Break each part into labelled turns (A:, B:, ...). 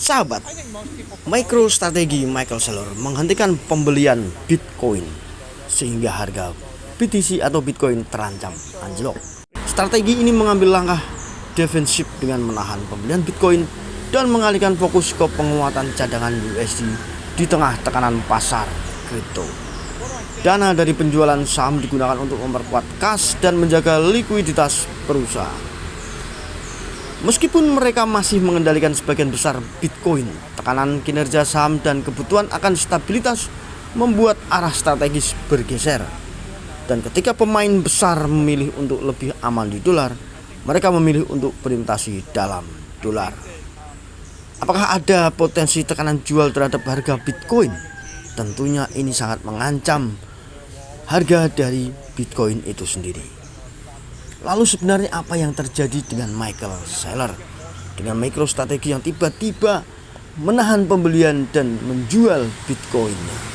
A: Sahabat, MicroStrategy Michael Saylor menghentikan pembelian Bitcoin sehingga harga BTC atau Bitcoin terancam anjlok. Strategi ini mengambil langkah defensif dengan menahan pembelian Bitcoin dan mengalihkan fokus ke penguatan cadangan USD di tengah tekanan pasar kripto. Dana dari penjualan saham digunakan untuk memperkuat kas dan menjaga likuiditas perusahaan. Meskipun mereka masih mengendalikan sebagian besar Bitcoin, tekanan kinerja saham dan kebutuhan akan stabilitas membuat arah strategis bergeser. Dan ketika pemain besar memilih untuk lebih aman di dolar, mereka memilih untuk berinvestasi dalam dolar. Apakah ada potensi tekanan jual terhadap harga Bitcoin? Tentunya ini sangat mengancam harga dari Bitcoin itu sendiri. Lalu sebenarnya apa yang terjadi dengan Michael Saylor dengan MicroStrategy yang tiba-tiba menahan pembelian dan menjual Bitcoinnya?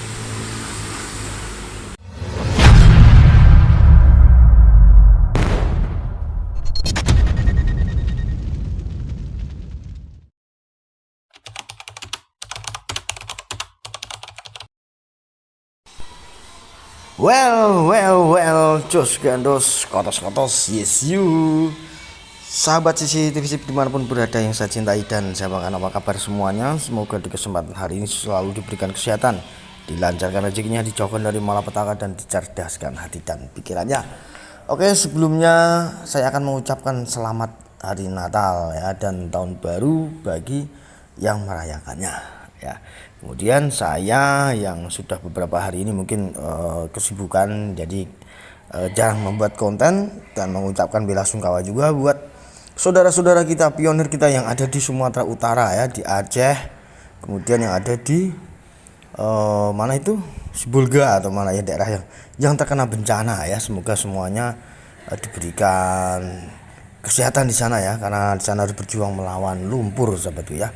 A: Well, jos gandos, kotos, yes you. Sahabat CCTV dimanapun berada yang saya cintai dan saya banggakan, apa kabar semuanya? Semoga di kesempatan hari ini selalu diberikan kesehatan, dilancarkan rezekinya, dijauhkan dari malapetaka dan dicerdaskan hati dan pikirannya. Oke, sebelumnya saya akan mengucapkan selamat hari Natal ya dan tahun baru bagi yang merayakannya ya. Kemudian saya yang sudah beberapa hari ini mungkin kesibukan, jadi jarang membuat konten, dan mengucapkan bela sungkawa juga buat saudara-saudara kita, pionir kita yang ada di Sumatera Utara ya, di Aceh, kemudian yang ada di mana itu, Sibolga atau mana ya, daerah yang terkena bencana ya. Semoga semuanya diberikan kesehatan di sana ya, karena di sana harus berjuang melawan lumpur sahabatku ya.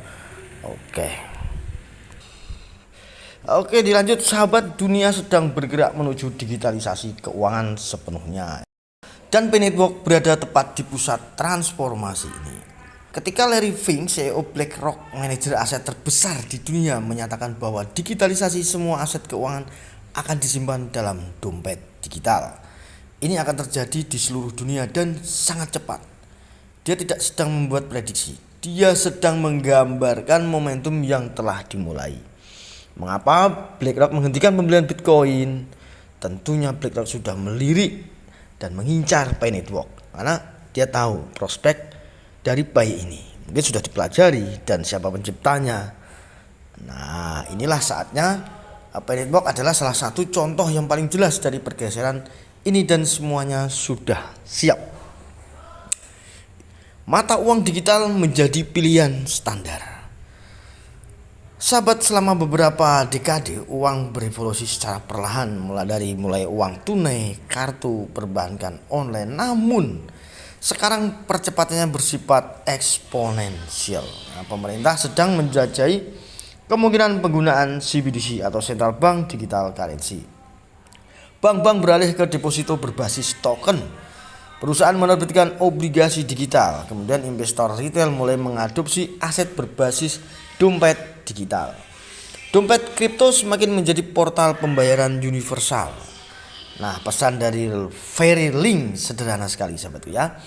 A: Oke, dilanjut sahabat. Dunia sedang bergerak menuju digitalisasi keuangan sepenuhnya, dan P-Network berada tepat di pusat transformasi ini. Ketika Larry Fink, CEO BlackRock, manajer aset terbesar di dunia, menyatakan bahwa digitalisasi semua aset keuangan akan disimpan dalam dompet digital. Ini akan terjadi di seluruh dunia dan sangat cepat. Dia tidak sedang membuat prediksi, dia sedang menggambarkan momentum yang telah dimulai. Mengapa BlackRock menghentikan pembelian Bitcoin? Tentunya BlackRock sudah melirik dan mengincar P-Network karena dia tahu prospek dari bayi ini. Mungkin sudah dipelajari dan siapa penciptanya. Nah, inilah saatnya. P-Network adalah salah satu contoh yang paling jelas dari pergeseran ini dan semuanya sudah siap. Mata uang digital menjadi pilihan standar. Sahabat, selama beberapa dekade uang berevolusi secara perlahan, mulai uang tunai, kartu, perbankan online. Namun sekarang percepatannya bersifat eksponensial. Nah, pemerintah sedang menjajahi kemungkinan penggunaan CBDC atau Central Bank Digital Currency. Bank-bank beralih ke deposito berbasis token. Perusahaan menerbitkan obligasi digital. Kemudian investor retail mulai mengadopsi aset berbasis dompet digital. Dompet kripto semakin menjadi portal pembayaran universal. Nah, pesan dari Verily sederhana sekali sahabatku ya.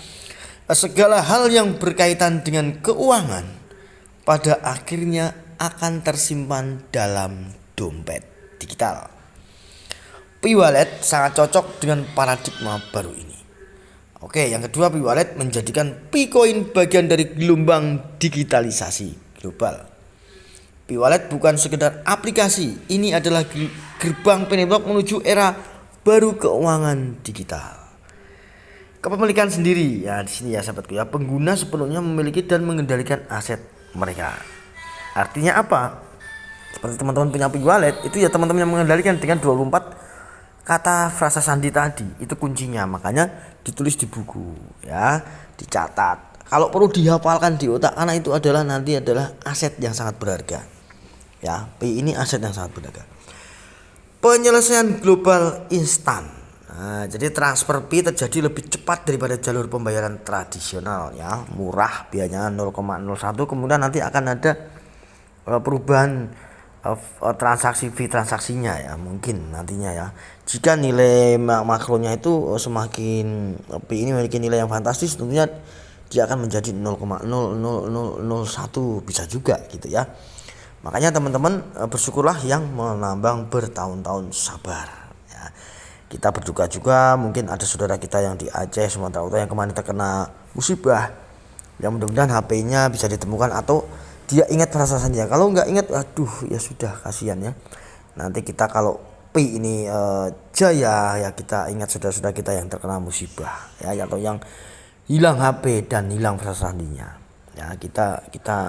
A: Segala hal yang berkaitan dengan keuangan pada akhirnya akan tersimpan dalam dompet digital. P-Wallet sangat cocok dengan paradigma baru ini. Oke, yang kedua, P-Wallet menjadikan Bitcoin bagian dari gelombang digitalisasi global. P-Wallet bukan sekedar aplikasi, ini adalah gerbang P-Network menuju era baru keuangan digital. Kepemilikan sendiri ya, di sini ya sahabatku ya, pengguna sepenuhnya memiliki dan mengendalikan aset mereka. Artinya apa? Seperti teman-teman punya P-Wallet, itu ya teman-teman yang mengendalikan dengan 24 kata frasa sandi tadi, itu kuncinya. Makanya ditulis di buku ya, dicatat. Kalau perlu dihafalkan di otak, karena itu adalah nanti adalah aset yang sangat berharga. Ya, P ini aset yang sangat berharga. Penyelesaian global instan. Nah, jadi transfer P terjadi lebih cepat daripada jalur pembayaran tradisional ya, murah, biayanya 0,01, kemudian nanti akan ada perubahan transaksi fee transaksinya ya, mungkin nantinya ya, jika nilai makronya itu semakin Pi ini memiliki nilai yang fantastis, tentunya dia akan menjadi 0,00001 bisa juga gitu ya. Makanya teman-teman bersyukurlah yang menambang bertahun-tahun, sabar ya. Kita berduka juga, mungkin ada saudara kita yang di Aceh, Sumatera Utara yang kemarin terkena musibah. Yang mudah-mudahan HP-nya bisa ditemukan atau dia ingat perasaannya. Kalau nggak ingat, aduh ya sudah, kasihan ya. Nanti kita kalau Pi ini jaya ya, kita ingat saudara-saudara kita yang terkena musibah ya, atau yang hilang HP dan hilang perasaannya. Ya, kita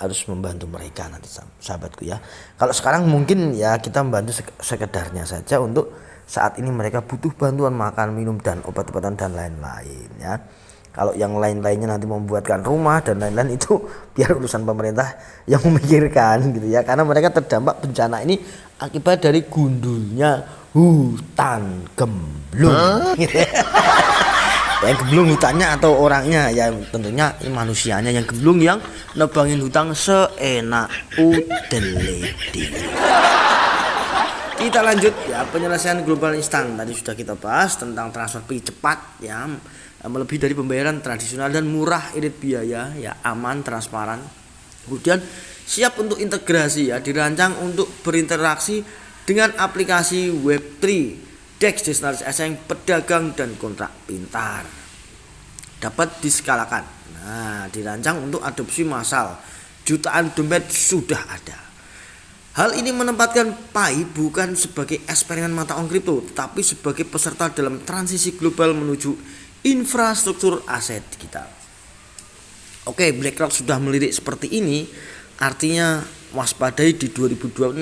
A: harus membantu mereka nanti sahabatku ya. Kalau sekarang mungkin ya kita membantu sekedarnya saja untuk saat ini mereka butuh bantuan makan, minum dan obat-obatan dan lain-lain ya. Kalau yang lain-lainnya nanti membuatkan rumah dan lain-lain, itu biar urusan pemerintah yang memikirkan gitu ya. Karena mereka terdampak bencana ini akibat dari gundulnya hutan gemblung. Yang gemblung hutannya atau orangnya ya, tentunya manusianya yang gemblung, yang nebangin hutang seenak udelede. Kita lanjut ya, penyelesaian global instan tadi sudah kita bahas tentang transfer Pi cepat ya, melebihi dari pembayaran tradisional dan murah irit biaya ya, aman, transparan. Kemudian siap untuk integrasi ya, dirancang untuk berinteraksi dengan aplikasi Web3, DEX, desentralized exchange, pedagang dan kontrak pintar. Dapat diskalakan. Nah, dirancang untuk adopsi massal. Jutaan dompet sudah ada. Hal ini menempatkan Pi bukan sebagai eksperimen mata uang kripto, tetapi sebagai peserta dalam transisi global menuju infrastruktur aset digital. Oke, BlackRock sudah melirik seperti ini, artinya waspadai di 2026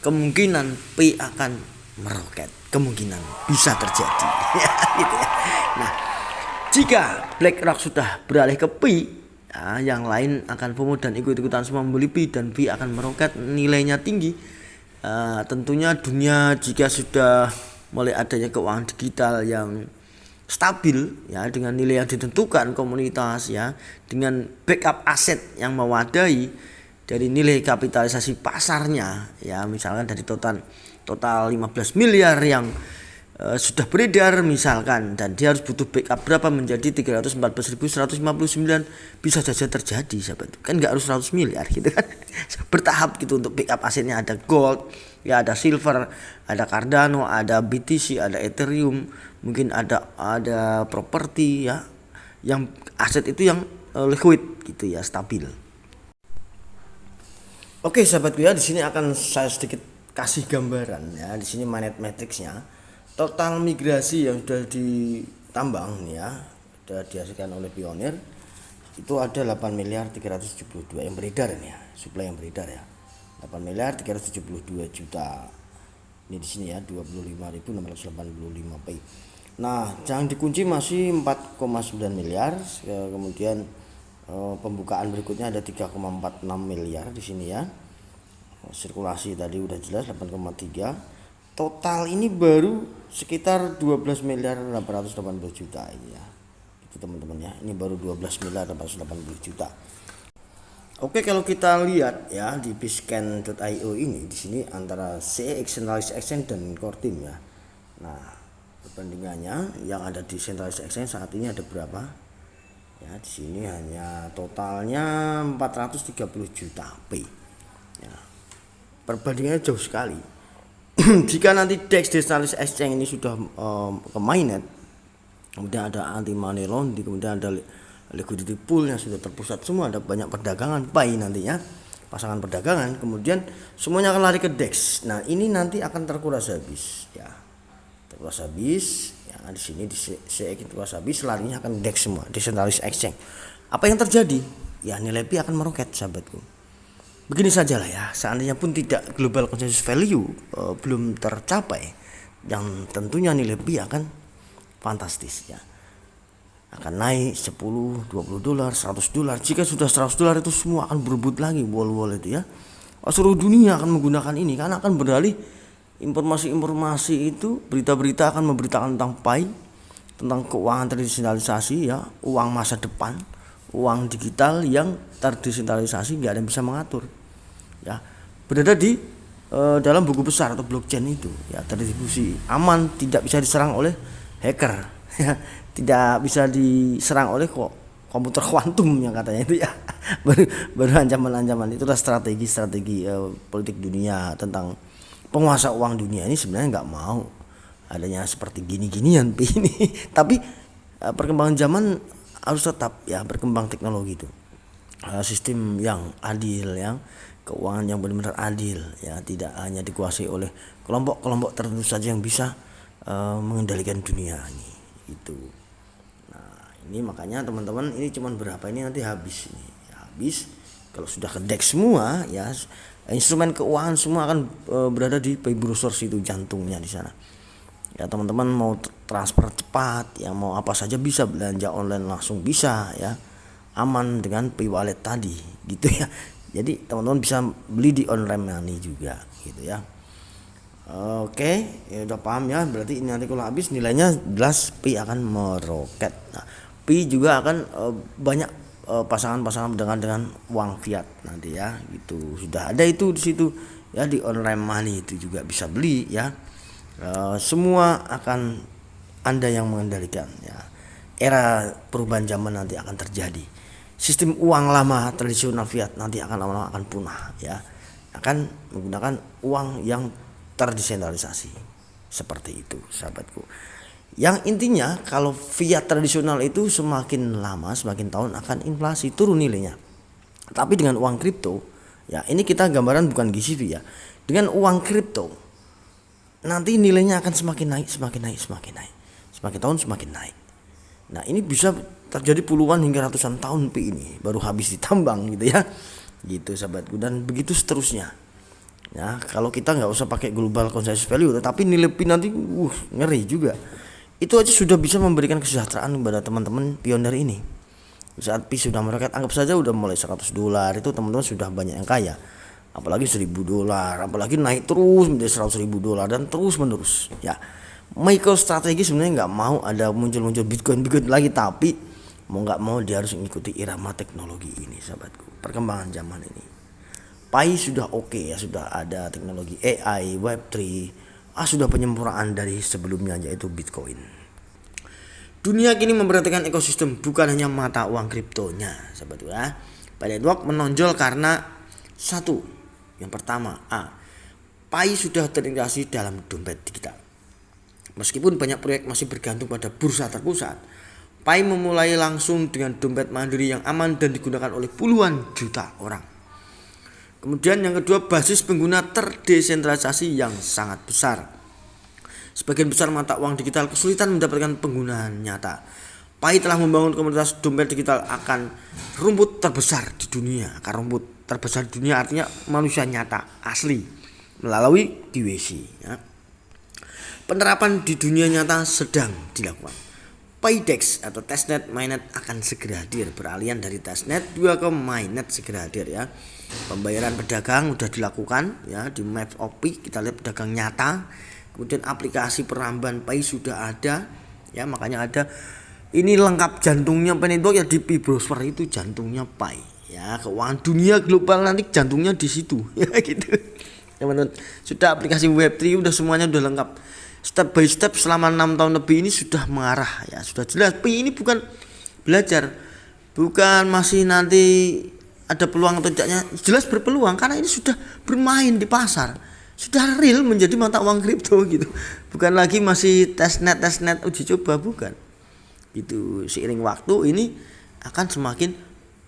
A: kemungkinan Pi akan meroket, kemungkinan bisa terjadi. Gitu ya. Nah, jika BlackRock sudah beralih ke Pi, ya, yang lain akan FOMO dan ikut-ikutan semua membeli Pi dan Pi akan meroket, nilainya tinggi. Tentunya dunia jika sudah mulai adanya keuangan digital yang stabil ya, dengan nilai yang ditentukan komunitas ya, dengan backup aset yang mewadai dari nilai kapitalisasi pasarnya ya, misalkan dari total 15 miliar yang sudah beredar misalkan, dan dia harus butuh backup berapa menjadi 314.159, bisa saja terjadi sahabat, kan nggak harus 100 miliar gitu kan. Bertahap gitu untuk backup asetnya, ada gold ya, ada silver, ada Cardano, ada BTC, ada Ethereum, mungkin ada properti ya, yang aset itu yang liquid gitu ya, stabil. Oke sahabatku ya, di sini akan saya sedikit kasih gambaran ya, di sini Mainnet Matrix-nya. Total migrasi yang sudah ditambang ya, sudah dihasilkan oleh Pioneer itu ada 8 miliar 372 yang beredar ini ya, suplai yang beredar ya. 8 miliar 372 juta. Ini di sini ya, 25.685 Pi. Nah, yang dikunci masih 4,9 miliar, kemudian pembukaan berikutnya ada 3,46 miliar di sini ya. Sirkulasi tadi udah jelas 8,3. Total ini baru sekitar 12 miliar 880 juta ini ya. Itu teman-teman ya. Ini baru 12 miliar 880 juta. Oke, kalau kita lihat ya di Biscan.io ini, di sini antara CEX Centralized Exchange dan Core Team ya. Nah, perbandingannya yang ada di Centralized Exchange saat ini ada berapa? Ya, di sini hanya totalnya 430 juta Pi. Ya. Perbandingannya jauh sekali. Jika nanti DEX decentralized exchange ini sudah ke mainnet, kemudian ada anti money laundering, kemudian ada liquidity pool yang sudah terpusat semua, ada banyak perdagangan Pi nantinya, pasangan perdagangan, kemudian semuanya akan lari ke DEX. Nah, ini nanti akan terkuras habis ya. Terkuras habis ya, di sini di CEX terkuras habis, larinya akan DEX semua, decentralized exchange. Apa yang terjadi? Ya, nilai Pi akan meroket sahabatku. Begini sajalah ya, seandainya pun tidak global consensus value belum tercapai, yang tentunya nilai Pi akan fantastis ya, akan naik 10, 20 dolar, 100 dolar. Jika sudah 100 dolar itu semua akan berebut lagi wall itu ya. Seluruh dunia akan menggunakan ini karena akan beralih informasi-informasi itu, berita-berita akan memberitakan tentang Pi, tentang keuangan terdesentralisasi ya, uang masa depan, uang digital yang terdesentralisasi, nggak ada yang bisa mengatur. ya, berada di dalam buku besar atau blockchain itu, ya, terdistribusi, aman, tidak bisa diserang oleh hacker, ya, tidak bisa diserang oleh komputer kuantum yang katanya itu ya. baru ancaman-ancaman. Itulah strategi politik dunia tentang penguasa uang dunia ini sebenarnya nggak mau adanya seperti gini-ginian ini. Tapi perkembangan zaman harus tetap ya berkembang teknologi itu. Sistem yang adil, yang keuangan yang benar-benar adil, ya, tidak hanya dikuasai oleh kelompok-kelompok tertentu saja yang bisa mengendalikan dunia ini. Itu. Nah, ini makanya teman-teman, ini cuman berapa ini nanti habis ini. Habis kalau sudah kedek semua, ya, instrumen keuangan semua akan berada di pay browser itu, jantungnya di sana. Ya, teman-teman mau transfer cepat, ya, mau apa saja bisa, belanja online langsung bisa, ya, aman dengan pay wallet tadi, gitu ya. Jadi teman-teman bisa beli di online money juga, gitu ya. Oke, ya udah paham ya. Berarti ini nanti kalau habis nilainya jelas Pi akan meroket. Nah, Pi juga akan banyak pasangan-pasangan dengan uang fiat nanti ya, gitu. Sudah ada itu di situ ya, di online money itu juga bisa beli ya. Semua akan Anda yang mengendalikan ya. Era perubahan zaman nanti akan terjadi. Sistem uang lama tradisional fiat nanti akan lama-lama akan punah ya. Akan menggunakan uang yang terdesentralisasi. Seperti itu, sahabatku. Yang intinya kalau fiat tradisional itu semakin lama, semakin tahun akan inflasi, turun nilainya. Tapi dengan uang kripto, ya, ini kita gambaran bukan GCV ya. Dengan uang kripto nanti nilainya akan semakin naik. Semakin tahun semakin naik. Nah, ini bisa terjadi puluhan hingga ratusan tahun Pi ini baru habis ditambang gitu ya. Gitu sahabatku, dan begitu seterusnya. Ya, kalau kita nggak usah pakai global consensus value, tetapi nilai Pi nanti ngeri juga. Itu aja sudah bisa memberikan kesejahteraan kepada teman-teman pionir ini. Saat Pi sudah meroket, anggap saja udah mulai $100, itu teman-teman sudah banyak yang kaya. Apalagi $1.000, apalagi naik terus menjadi $100.000 dan terus menerus. Ya, MicroStrategy sebenarnya nggak mau ada muncul Bitcoin lagi, tapi mau nggak mau dia harus mengikuti irama teknologi ini, sahabatku. Perkembangan zaman ini. Pi sudah oke ya, sudah ada teknologi AI, Web3, sudah penyempurnaan dari sebelumnya yaitu Bitcoin. Dunia kini memperhatikan ekosistem, bukan hanya mata uang kriptonya, sahabatku ya. Pi Network menonjol karena satu, yang pertama, Pi sudah terintegrasi dalam dompet digital. Meskipun banyak proyek masih bergantung pada bursa terpusat, Pi memulai langsung dengan dompet mandiri yang aman dan digunakan oleh puluhan juta orang. Kemudian yang kedua, basis pengguna terdesentralisasi yang sangat besar. Sebagian besar mata uang digital kesulitan mendapatkan penggunaan nyata. Pi telah membangun komunitas dompet digital akan rumput terbesar di dunia. Akar rumput terbesar di dunia artinya manusia nyata asli melalui DWC ya. Penerapan di dunia nyata sedang dilakukan. PIDEX atau testnet mainnet akan segera hadir, beralihan dari testnet 2 ke mainnet segera hadir ya. Pembayaran pedagang sudah dilakukan ya di Maps of Pi, kita lihat pedagang nyata. Kemudian aplikasi perambahan Pi sudah ada ya, makanya ada ini lengkap jantungnya Pi Network ya, di Pi browser itu jantungnya Pi ya. Keuangan dunia global nanti jantungnya di situ ya, gitu. Teman-teman, sudah aplikasi Web3 udah semuanya udah lengkap. Step by step selama 6 tahun lebih ini sudah mengarah ya, sudah jelas. Pi ini bukan belajar, bukan masih nanti ada peluang atau tidaknya, jelas berpeluang karena ini sudah bermain di pasar, sudah real menjadi mata uang kripto gitu. Bukan lagi masih testnet uji coba, bukan. Gitu. Seiring waktu ini akan semakin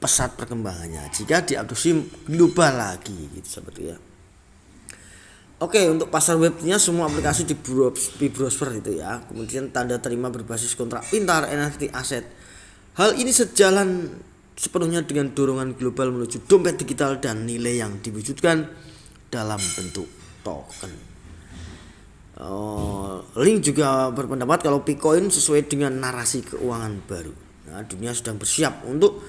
A: pesat perkembangannya jika diadopsi global lagi gitu seperti ya. Oke, untuk pasar webnya semua aplikasi di browser itu ya. Kemudian tanda terima berbasis kontrak pintar, NFT aset. Hal ini sejalan sepenuhnya dengan dorongan global menuju dompet digital dan nilai yang diwujudkan dalam bentuk token. Link juga berpendapat kalau Bitcoin sesuai dengan narasi keuangan baru. Nah, dunia sedang bersiap untuk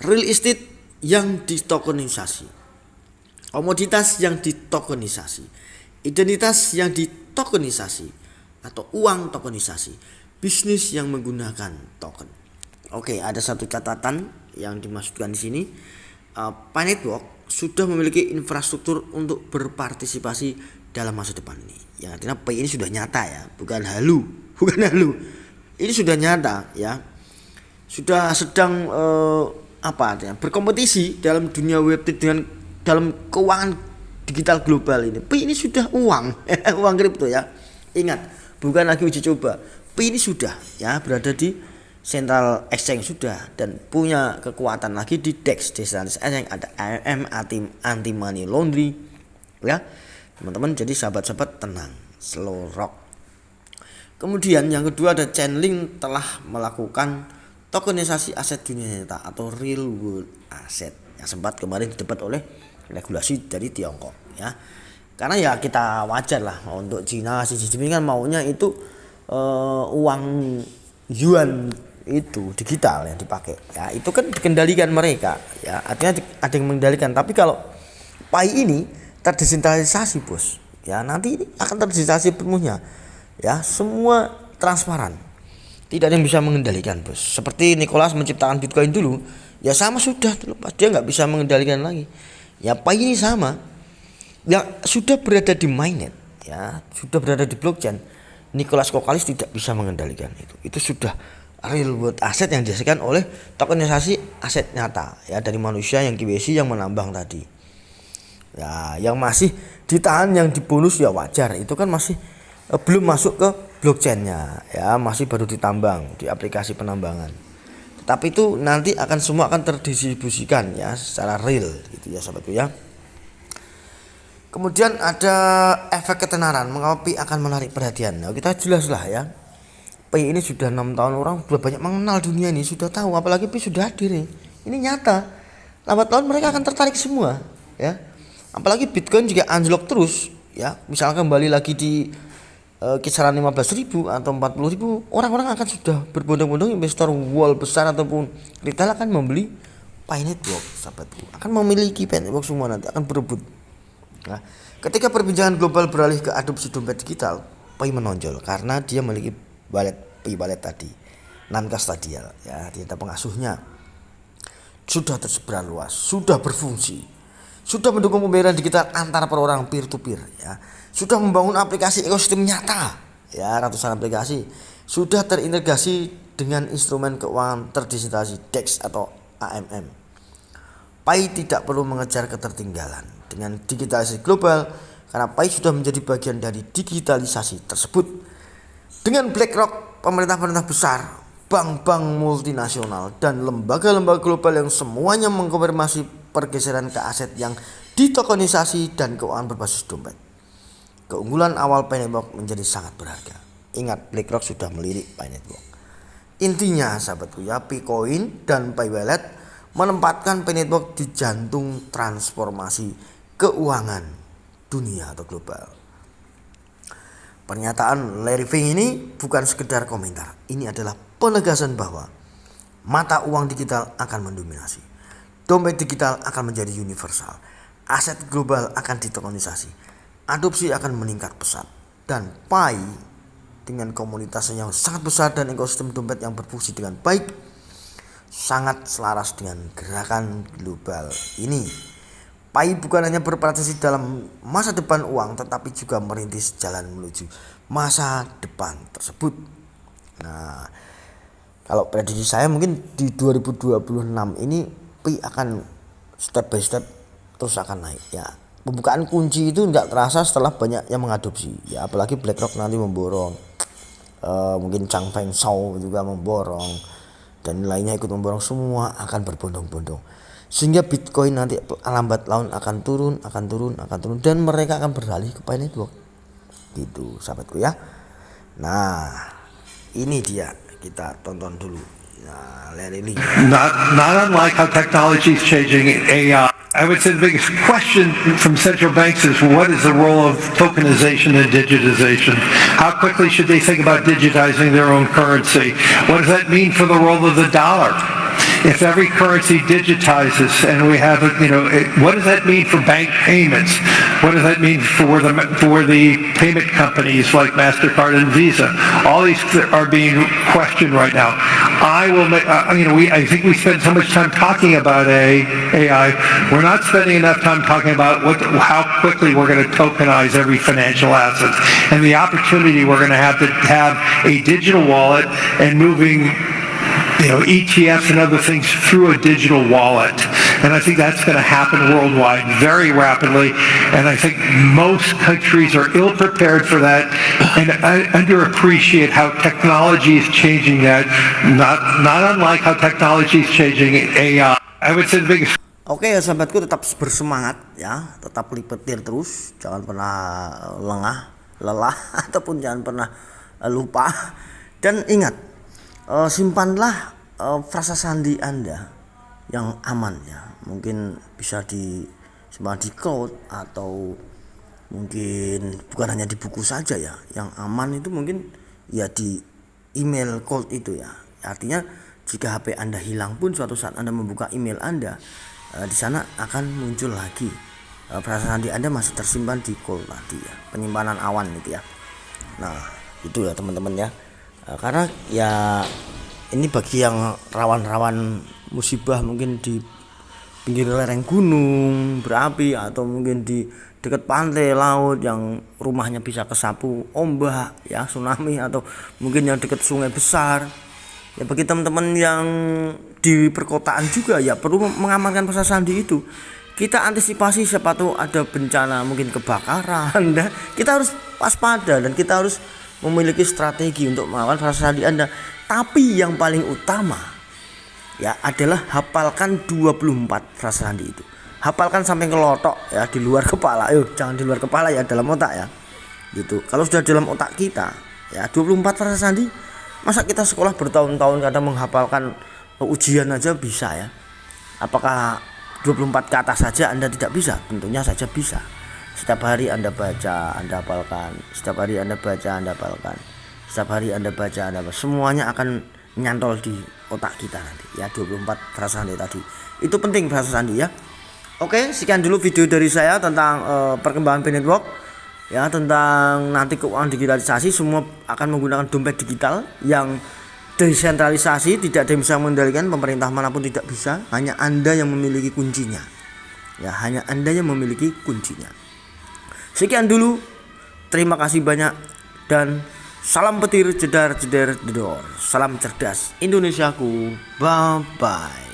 A: real estate yang ditokenisasi, komoditas yang ditokenisasi, identitas yang ditokenisasi atau uang tokenisasi, bisnis yang menggunakan token. Oke, ada satu catatan yang dimaksudkan di sini. Pi Network sudah memiliki infrastruktur untuk berpartisipasi dalam masa depan ini. Yang artinya PI ini sudah nyata ya, bukan halu. Ini sudah nyata ya. Sudah sedang berkompetisi dalam dunia Web3 dengan dalam keuangan digital global ini. PI ini sudah uang, uang kripto ya. Ingat, bukan lagi uji coba. PI ini sudah ya berada di Central Exchange sudah dan punya kekuatan lagi di DEX Decentralized Exchange, ada AMM anti money laundry ya teman-teman. Jadi sahabat-sahabat tenang, slow rock. Kemudian yang kedua ada Chainlink telah melakukan tokenisasi aset dunia nyata atau real world asset yang sempat kemarin didapat oleh regulasi dari Tiongkok ya. Karena ya kita wajar lah untuk Cina, Xi Jinping kan maunya itu uang yuan itu digital yang dipakai ya, itu kan dikendalikan mereka ya, artinya ada yang mengendalikan. Tapi kalau PAI ini terdesentralisasi bos ya, nanti ini akan terdesentralisasi penuhnya ya, semua transparan, tidak ada yang bisa mengendalikan bos. Seperti Nicholas menciptakan Bitcoin dulu ya, sama sudah terlepas, dia nggak bisa mengendalikan lagi ya. PAI ini sama yang sudah berada di mainnet ya, sudah berada di blockchain. Nicholas Kokalis tidak bisa mengendalikan itu sudah real world aset yang dihasilkan oleh tokenisasi aset nyata ya, dari manusia yang KYC yang menambang tadi ya. Yang masih ditahan yang dibonus ya wajar, itu kan masih belum masuk ke blockchainnya ya, masih baru ditambang di aplikasi penambangan. Tapi itu nanti akan semua akan terdistribusikan ya secara real gitu ya sahabatku ya. Kemudian ada efek ketenaran, mengapa PI akan menarik perhatian. Nah, kita jelas lah ya, PI ini sudah 6 tahun, orang sudah banyak mengenal dunia ini, sudah tahu, apalagi PI sudah hadir ini nyata. Lambat laun mereka akan tertarik semua ya. Apalagi Bitcoin juga anjlok terus ya, misalkan kembali lagi di kisaran 15.000 atau 40.000, orang-orang akan sudah berbondong-bondong, investor wall besar ataupun retail akan membeli PAI Network sahabatku, akan memiliki PAI Network semua, nanti akan berebut. Nah, ketika perbincangan global beralih ke adopsi dompet digital, PAI menonjol karena dia memiliki PAI wallet tadi, non kustodial ya, data pengasuhnya sudah tersebar luas, sudah berfungsi, sudah mendukung pembayaran digital antar perorangan peer to peer ya, sudah membangun aplikasi ekosistem nyata ya, ratusan aplikasi sudah terintegrasi dengan instrumen keuangan terdesentralisasi DEX atau AMM. PAI tidak perlu mengejar ketertinggalan dengan digitalisasi global karena PAI sudah menjadi bagian dari digitalisasi tersebut. Dengan BlackRock, pemerintah-pemerintah besar, bank-bank multinasional, dan lembaga-lembaga global yang semuanya mengkonfirmasi pergeseran ke aset yang ditokenisasi dan keuangan berbasis dompet. Keunggulan awal PAI Network menjadi sangat berharga. Ingat, BlackRock sudah melirik PAI Network. Intinya sahabatku ya, Bitcoin dan PAI Wallet menempatkan PAI Network di jantung transformasi keuangan dunia atau global. Pernyataan Larry Fink ini bukan sekedar komentar, ini adalah penegasan bahwa mata uang digital akan mendominasi, dompet digital akan menjadi universal, aset global akan ditokenisasi, adopsi akan meningkat pesat, dan PAI dengan komunitasnya yang sangat besar dan ekosistem dompet yang berfungsi dengan baik sangat selaras dengan gerakan global ini. PAI bukan hanya berpartisipasi dalam masa depan uang, tetapi juga merintis jalan menuju masa depan tersebut. Nah, kalau prediksi saya mungkin di 2026 ini PAI akan step by step terus akan naik ya. Pembukaan kunci itu nggak terasa setelah banyak yang mengadopsi ya, apalagi BlackRock nanti memborong, mungkin Chang Feng Shou juga memborong, dan lainnya ikut memborong, semua akan berbondong-bondong. Sehingga Bitcoin nanti lambat laun akan turun dan mereka akan beralih ke PAI Network. Gitu sahabatku ya. Nah, ini dia, kita tonton dulu. Nah, Larry Lee.
B: Not unlike how technology is changing AI. I would say the biggest question from central banks is what is the role of tokenization and digitization? How quickly should they think about digitizing their own currency? What does that mean for the role of the dollar? if every currency digitizes and we have, what does that mean for bank payments? What does that mean for the payment companies like MasterCard and Visa? All these are being questioned right now. I think we spend so much time talking about AI. We're not spending enough time talking about how quickly we're going to tokenize every financial asset and the opportunity we're going to have a digital wallet and moving ETFs and other things through a digital wallet. And I think that's going to happen worldwide very rapidly. And I think most countries are ill-prepared for that and underappreciate how technology is changing that, not unlike how technology is changing AI. I would say the biggest...
A: Oke ya sahabatku, tetap bersemangat ya, tetap lipetir terus, jangan pernah lelah ataupun jangan pernah lupa. Dan ingat, simpanlah frasa sandi Anda yang aman ya. Mungkin bisa disimpan di cloud atau mungkin bukan hanya di buku saja ya. Yang aman itu mungkin ya di email cloud itu ya. Artinya jika HP Anda hilang pun suatu saat Anda membuka email Anda, di sana akan muncul lagi frasa sandi Anda masih tersimpan di cloud tadi ya, penyimpanan awan gitu ya. Nah itu ya teman-teman ya. Karena ya ini bagi yang rawan-rawan musibah, mungkin di pinggir lereng gunung berapi atau mungkin di dekat pantai laut yang rumahnya bisa kesapu ombak ya, tsunami, atau mungkin yang dekat sungai besar ya. Bagi teman-teman yang di perkotaan juga ya perlu mengamankan frasa sandi itu. Kita antisipasi, siapa tahu ada bencana, mungkin kebakaran, dan kita harus waspada dan kita harus memiliki strategi untuk melawan frasa sandi Anda. Tapi yang paling utama ya adalah hafalkan 24 frasa sandi itu. Hafalkan sampai kelotok ya, di luar kepala. Jangan di luar kepala ya, dalam otak ya. Gitu. Kalau sudah dalam otak kita ya 24 frasa sandi, masa kita sekolah bertahun-tahun kadang menghafalkan ujian aja bisa ya. Apakah 24 kata saja Anda tidak bisa? Tentunya saja bisa. Setiap hari Anda baca, Anda hafalkan. Setiap hari Anda baca, Anda hafalkan. Setiap hari Anda baca, Anda hafalkan. Semuanya akan nyantol di otak kita nanti ya, 24 frasa sandi tadi. Itu penting frasa sandi ya. Oke, sekian dulu video dari saya tentang perkembangan Pay Network ya, tentang nanti keuangan digitalisasi. Semua akan menggunakan dompet digital yang desentralisasi, tidak ada yang bisa mengendalikan, pemerintah manapun tidak bisa, hanya Anda yang memiliki kuncinya. Ya, hanya Anda yang memiliki kuncinya. Sekian dulu, terima kasih banyak dan salam petir jedar jedar jedor. Salam cerdas Indonesiaku. Bye bye.